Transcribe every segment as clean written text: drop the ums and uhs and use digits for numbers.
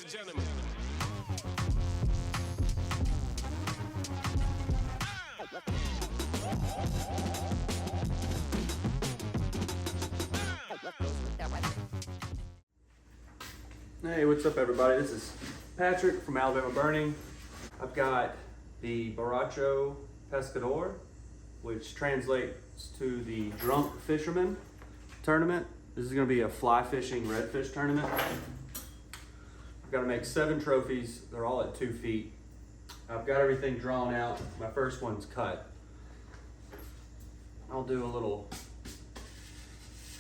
and gentlemen. Hey, what's up everybody? This is Patrick from Alabamaburning. I've got the Borracho Pescador, which translates to the Drunk Fisherman tournament. This is going to be a fly fishing redfish tournament. I've got to make 7 trophies. They're all at 2 feet. I've got everything drawn out. My first one's cut. I'll do a little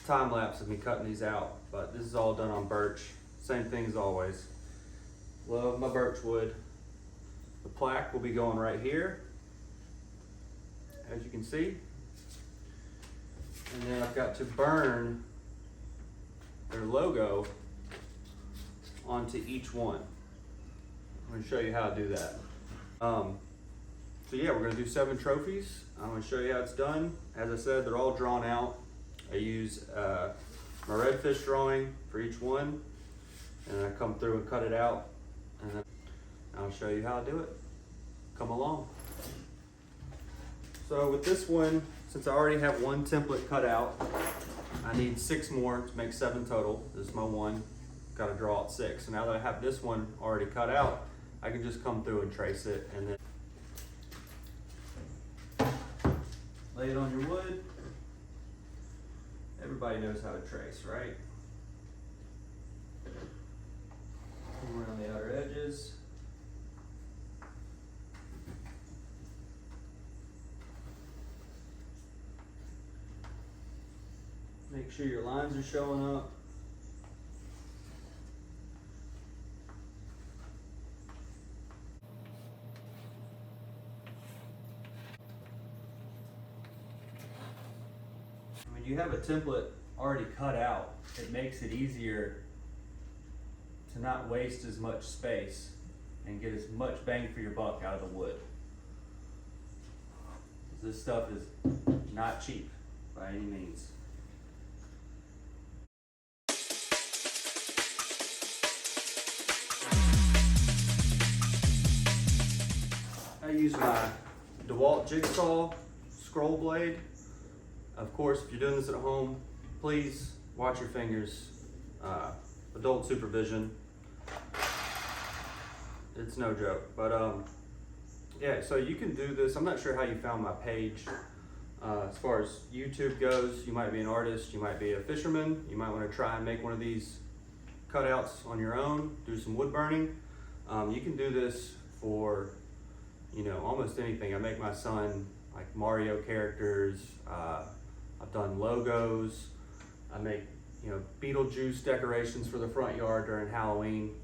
time lapse of me cutting these out, but this is all done on birch. Same thing as always. Love my birch wood. The plaque will be going right here, as you can see. And then I've got to burn their logo onto each one. I'm going to show you how to do that. So yeah, we're going to do 7 trophies. I'm going to show you how it's done. As I said, they're all drawn out. I use my redfish drawing for each one, and I come through and cut it out, and then I'll show you how to do it. Come along. So with this one, since I already have 1 template cut out, I need 6 more to make 7 total. This is my one. Got to draw out 6. So now that I have this one already cut out, I can just come through and trace it, and then lay it on your wood. Everybody knows how to trace, right? Around the outer edges. Make sure your lines are showing up. When you have a template already cut out, it makes it easier to not waste as much space and get as much bang for your buck out of the wood. This stuff is not cheap by any means. I use my DeWalt jigsaw scroll blade. Of course, if you're doing this at home, please watch your fingers. Adult supervision. It's no joke, but yeah, so you can do this. I'm not sure how you found my page. As far as YouTube goes, you might be an artist, you might be a fisherman, you might want to try and make one of these cutouts on your own, do some wood burning. You can do this for, you know, almost anything. I make my son like Mario characters. I've done logos. I make, you know, Beetlejuice decorations for the front yard during Halloween.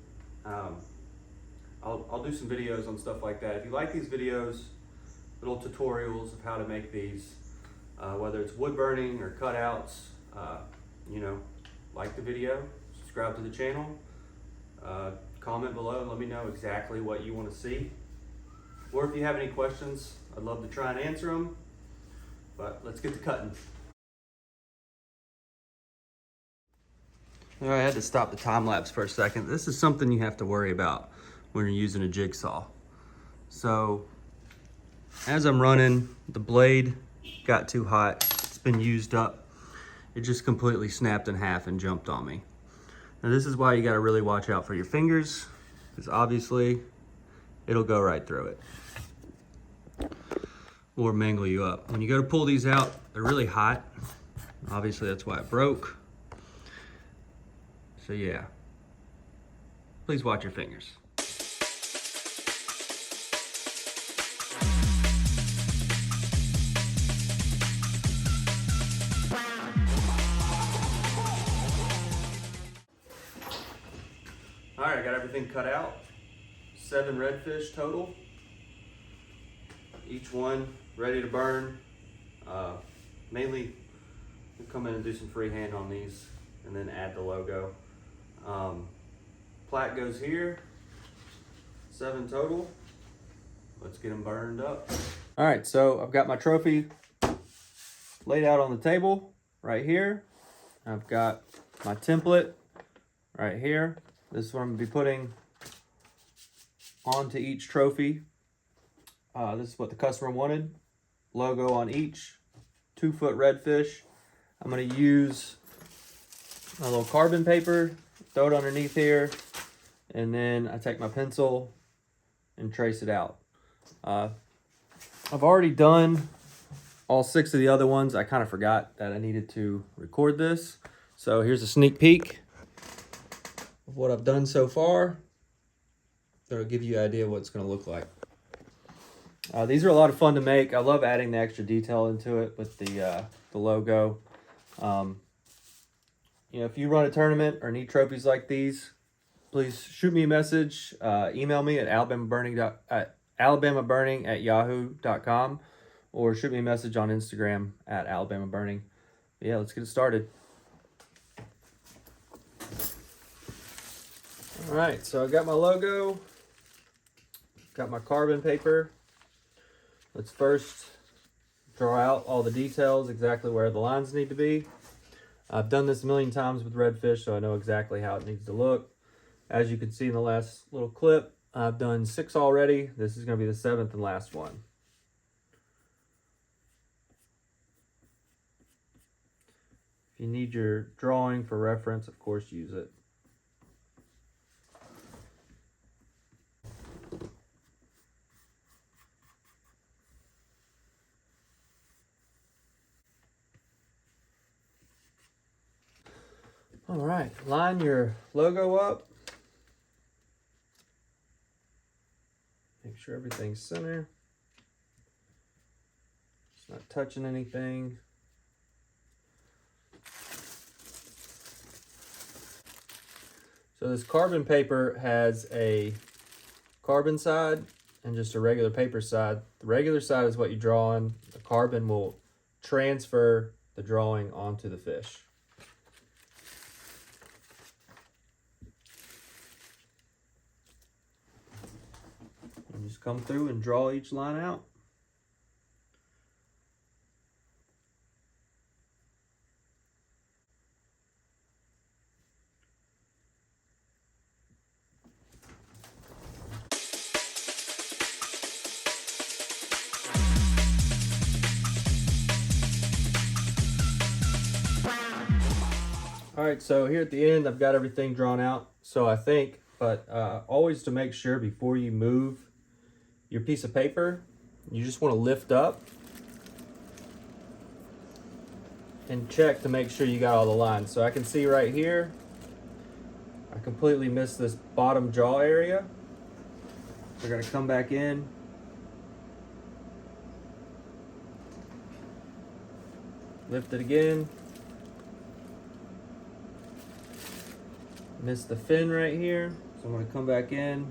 I'll do some videos on stuff like that. If you like these videos, little tutorials of how to make these, whether it's wood burning or cutouts, you know, like the video, subscribe to the channel, comment below and let me know exactly what you want to see. Or if you have any questions, I'd love to try and answer them, but let's get to cutting. All right, I had to stop the time lapse for a second. This is something you have to worry about when you're using a jigsaw. So as I'm running, the blade got too hot. It's been used up. It just completely snapped in half and jumped on me. Now this is why you gotta really watch out for your fingers, because obviously it'll go right through it or mangle you up. When you go to pull these out, they're really hot. Obviously that's why it broke. So yeah, please watch your fingers. All right, I got everything cut out. 7 redfish total. Each one ready to burn. Mainly, we'll come in and do some freehand on these and then add the logo. Plaque goes here. 7 total. Let's get them burned up. All right, so I've got my trophy laid out on the table right here. I've got my template right here. This is what I'm gonna be putting onto each trophy. This is what the customer wanted. Logo on each. 2-foot redfish. I'm going to use a little carbon paper, throw it underneath here, and then I take my pencil and trace it out. I've already done all 6 of the other ones. I kind of forgot that I needed to record this. So here's a sneak peek of what I've done so far. That'll give you an idea of what it's going to look like. These are a lot of fun to make. I love adding the extra detail into it with the logo. You know, if you run a tournament or need trophies like these, please shoot me a message. Email me at alabamaburning@yahoo.com, or shoot me a message on Instagram at Alabamaburning. But yeah, let's get it started. All right, so I got my logo, got my carbon paper. Let's first draw out all the details, exactly where the lines need to be. I've done this a million times with redfish, so I know exactly how it needs to look. As you can see in the last little clip, I've done 6 already. This is going to be the 7th and last one. If you need your drawing for reference, of course, use it. All right, line your logo up. Make sure everything's center. It's not touching anything. So this carbon paper has a carbon side and just a regular paper side. The regular side is what you draw on. The carbon will transfer the drawing onto the fish. And just come through and draw each line out. All right, so here at the end, I've got everything drawn out. So I think, but always to make sure before you move your piece of paper, you just want to lift up and check to make sure you got all the lines. So I can see right here, I completely missed this bottom jaw area. We're gonna come back in. Lift it again. Missed the fin right here, so I'm going to come back in.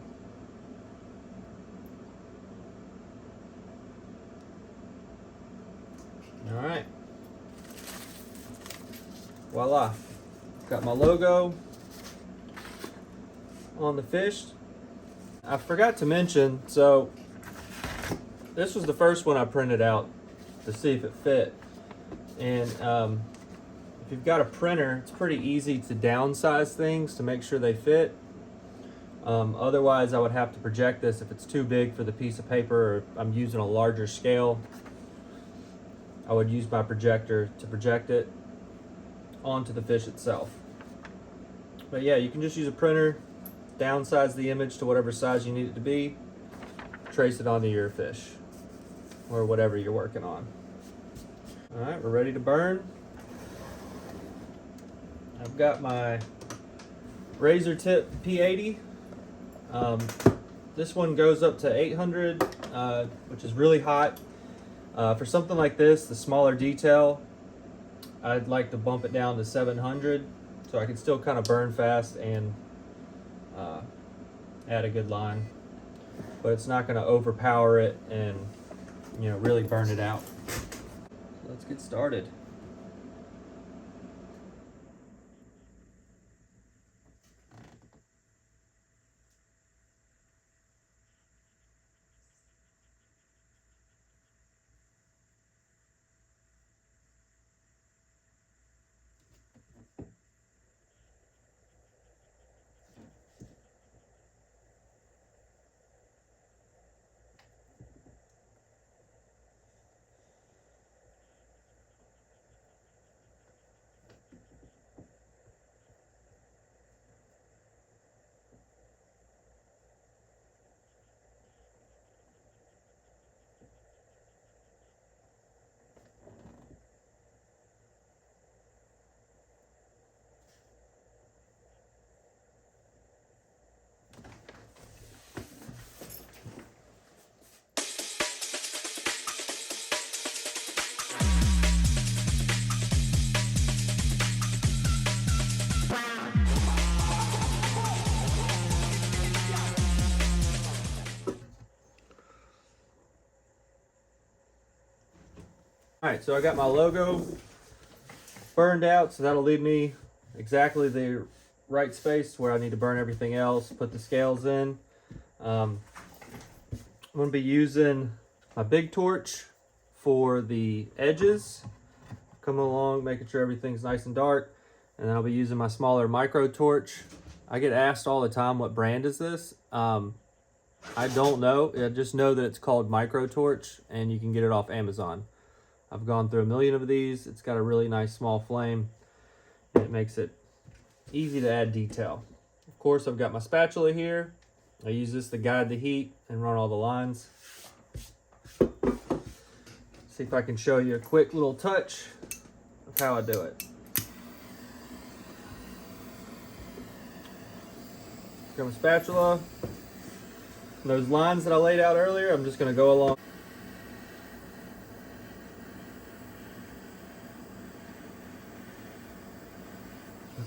All right. Voila. Got my logo on the fish. I forgot to mention, so this was the first one I printed out to see if it fit. And if you've got a printer, it's pretty easy to downsize things to make sure they fit. Otherwise, I would have to project this if it's too big for the piece of paper, or if I'm using a larger scale. I would use my projector to project it onto the fish itself. But yeah, you can just use a printer, downsize the image to whatever size you need it to be, trace it onto your fish or whatever you're working on. All right, we're ready to burn. I've got my razor tip P80. This one goes up to 800, which is really hot. For something like this, the smaller detail, I'd like to bump it down to 700 so I can still kind of burn fast and add a good line. But it's not going to overpower it and, you know, really burn it out. So let's get started. All right, so I got my logo burned out, so that'll leave me exactly the right space where I need to burn everything else, put the scales in. I'm going to be using my big torch for the edges, coming along, making sure everything's nice and dark. And then I'll be using my smaller micro torch. I get asked all the time, what brand is this? I don't know. I just know that it's called micro torch, and you can get it off Amazon. I've gone through a million of these. It's got a really nice small flame, and it makes it easy to add detail. Of course, I've got my spatula here. I use this to guide the heat and run all the lines. See if I can show you a quick little touch of how I do it. Got my spatula. Those lines that I laid out earlier, I'm just going to go along.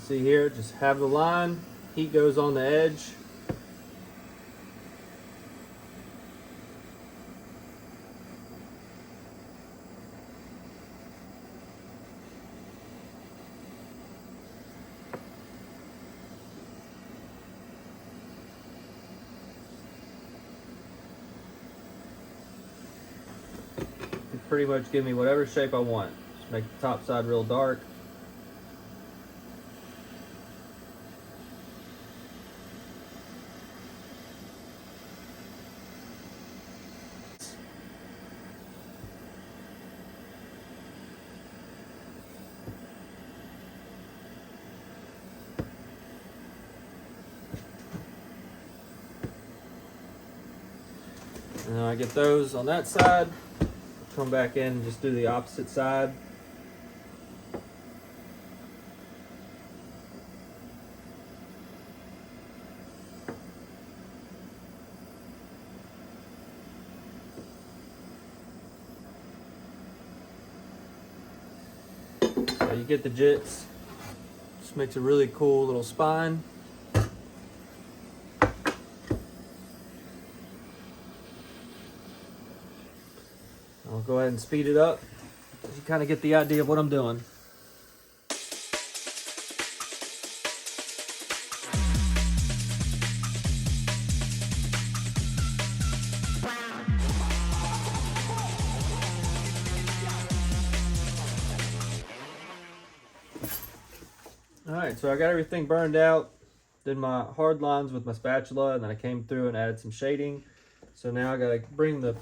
See here, just have the line, heat goes on the edge. You pretty much give me whatever shape I want. Just make the top side real dark. And then I get those on that side, come back in and just do the opposite side. So you get the jits, just makes a really cool little spine. I'll go ahead and speed it up so you kind of get the idea of what I'm doing. Alright, so I got everything burned out, did my hard lines with my spatula, and then I came through and added some shading. So now I gotta bring the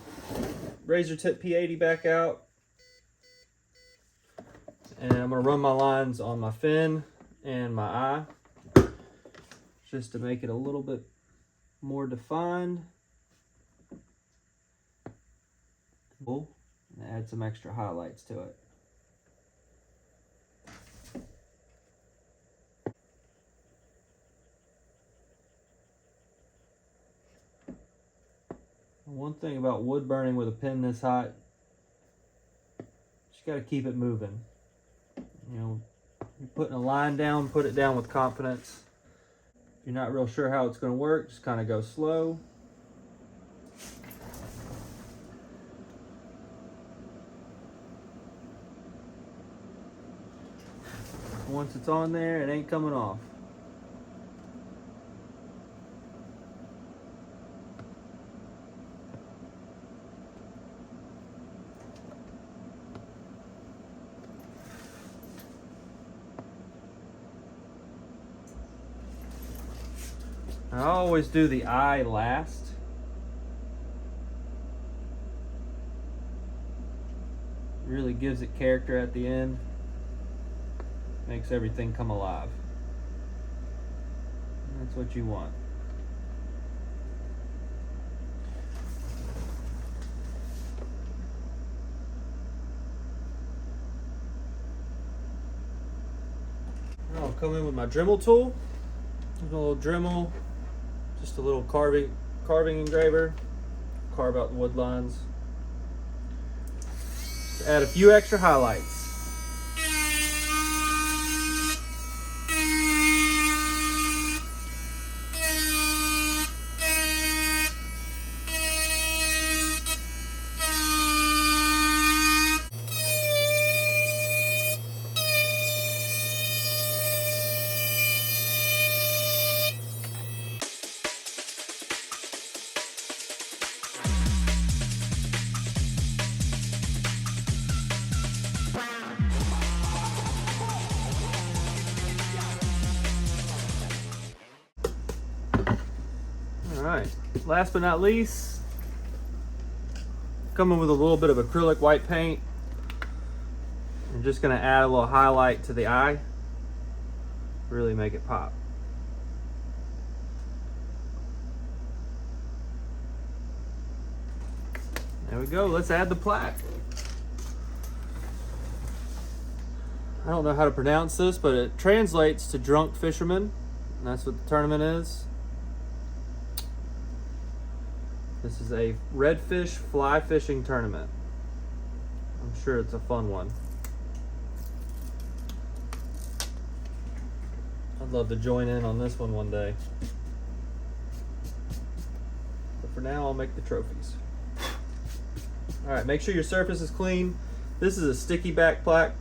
razor tip P80 back out, and I'm gonna run my lines on my fin and my eye just to make it a little bit more defined. Cool. And add some extra highlights to it. One thing about wood burning with a pin this hot, you got to keep it moving. You know, you're putting a line down, put it down with confidence. If you're not real sure how it's going to work, just kind of go slow. Once it's on there, it ain't coming off. I always do the eye last. Really gives it character at the end. Makes everything come alive. That's what you want. I'll come in with my Dremel tool. There's a little Dremel. Just a little carving engraver, carve out the wood lines. Just add a few extra highlights. right, last but not least, coming with a little bit of acrylic white paint. I'm just gonna add a little highlight to the eye, really make it pop. There we go, let's add the plaque. I don't know how to pronounce this, but it translates to drunk fisherman, and that's what the tournament is. This is a redfish fly fishing tournament. I'm sure it's a fun one. I'd love to join in on this one day. But for now, I'll make the trophies. All right, make sure your surface is clean. This is a sticky back plaque,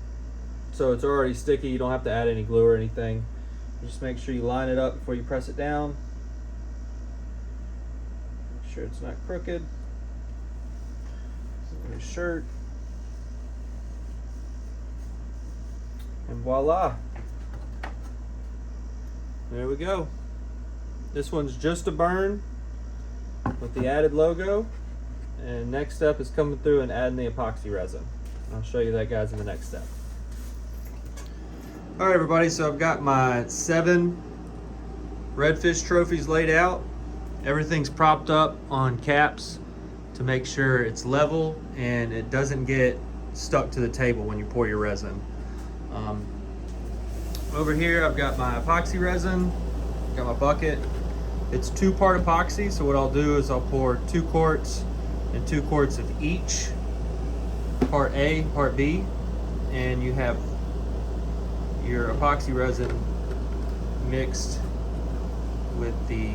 so it's already sticky. You don't have to add any glue or anything. Just make sure you line it up before you press it down. Make sure it's not crooked. Your shirt. And voila. There we go. This one's just a burn with the added logo. And next step is coming through and adding the epoxy resin. I'll show you that, guys, in the next step. All right, everybody, so I've got my 7 redfish trophies laid out. Everything's propped up on caps to make sure it's level and it doesn't get stuck to the table when you pour your resin. Over here, I've got my epoxy resin, got my bucket. It's 2-part epoxy, so what I'll do is I'll pour 2 quarts and 2 quarts of each, part A, part B, and you have your epoxy resin mixed with the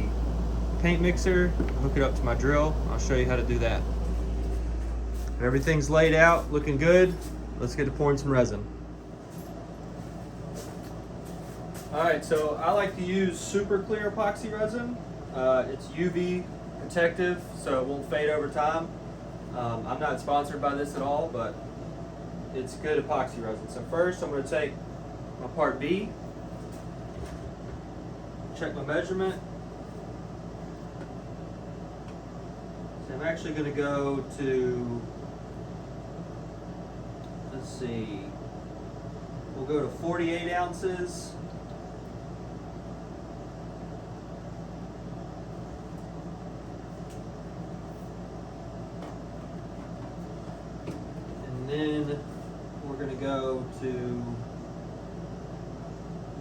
paint mixer. Hook it up to my drill. I'll show you how to do that. Everything's laid out, looking good. Let's get to pouring some resin. All right, so I like to use super clear epoxy resin. It's UV protective, so it won't fade over time. I'm not sponsored by this at all, but it's good epoxy resin. So first I'm going to take my part B, check my measurement. So I'm actually going to go to, let's see, we'll go to 48 ounces. And then we're going to go to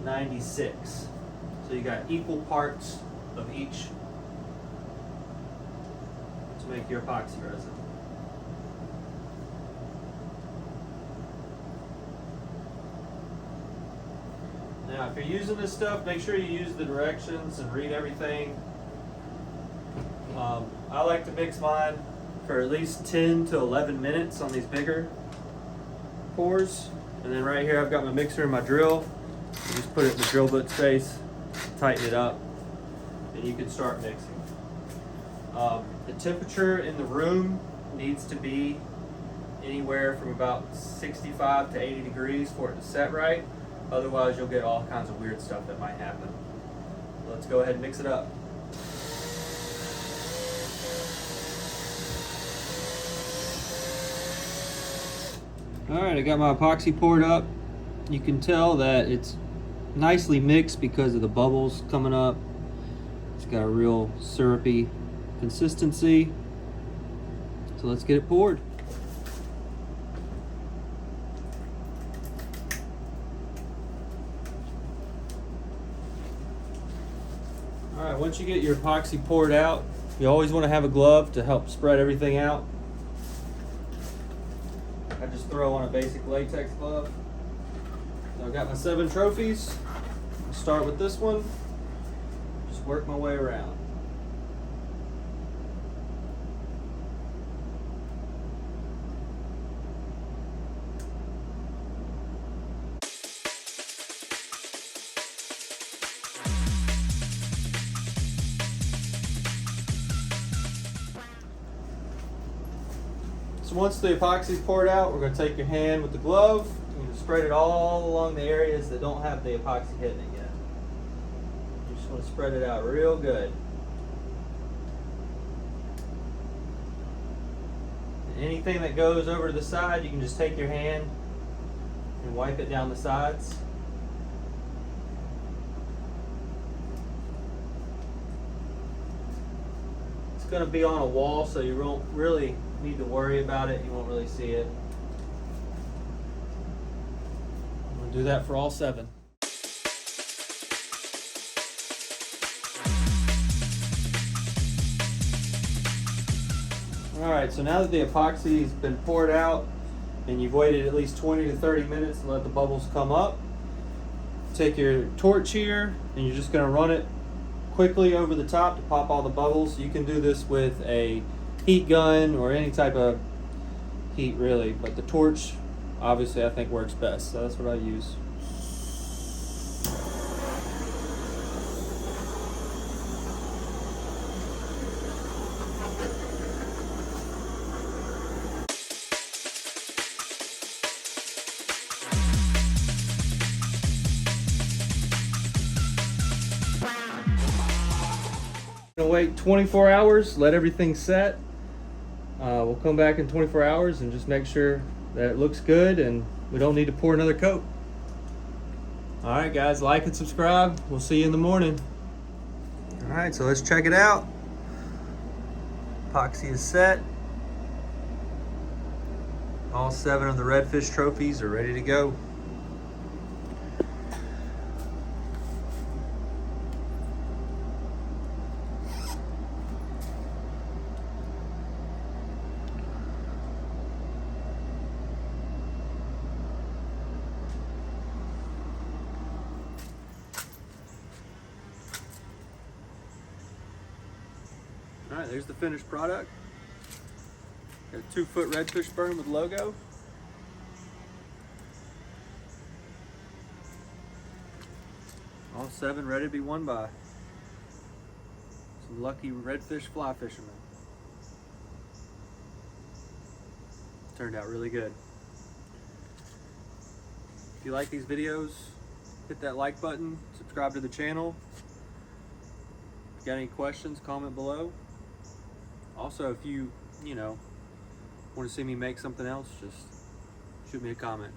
96. So you got equal parts of each to make your epoxy resin. Now, if you're using this stuff, make sure you use the directions and read everything. I like to mix mine for at least 10 to 11 minutes on these bigger pours. And then right here, I've got my mixer and my drill. You just put it in the drill bit space, tighten it up, and you can start mixing. The temperature in the room needs to be anywhere from about 65 to 80 degrees for it to set right. Otherwise, you'll get all kinds of weird stuff that might happen. Let's go ahead and mix it up. All right, I got my epoxy poured up. You can tell that it's nicely mixed because of the bubbles coming up. It's got a real syrupy consistency. So let's get it poured. All right, once you get your epoxy poured out, you always want to have a glove to help spread everything out. I just throw on a basic latex glove. So I've got my 7 trophies. I'll start with this one. Just work my way around. So once the epoxy is poured out, we're going to take your hand with the glove and spread it all along the areas that don't have the epoxy hitting it yet. You just want to spread it out real good. anything that goes over to the side, you can just take your hand and wipe it down the sides. It's going to be on a wall, so you won't really need to worry about it. You won't really see it. I'm going to do that for all 7. Alright, so now that the epoxy has been poured out and you've waited at least 20 to 30 minutes to let the bubbles come up, take your torch here and you're just going to run it quickly over the top to pop all the bubbles. You can do this with a heat gun or any type of heat really, but the torch obviously I think works best, so that's what I use. Gonna wait 24 hours, let everything set. We'll come back in 24 hours and just make sure that it looks good and we don't need to pour another coat. All right, guys, like and subscribe. We'll see you in the morning. All right, so let's check it out. Epoxy is set. All 7 of the Redfish trophies are ready to go. All right, there's the finished product. Got a 2-foot redfish burn with logo. All 7 ready to be won by some lucky redfish fly fishermen. Turned out really good. If you like these videos, hit that like button, subscribe to the channel. If you got any questions, comment below. Also, if you want to see me make something else, just shoot me a comment.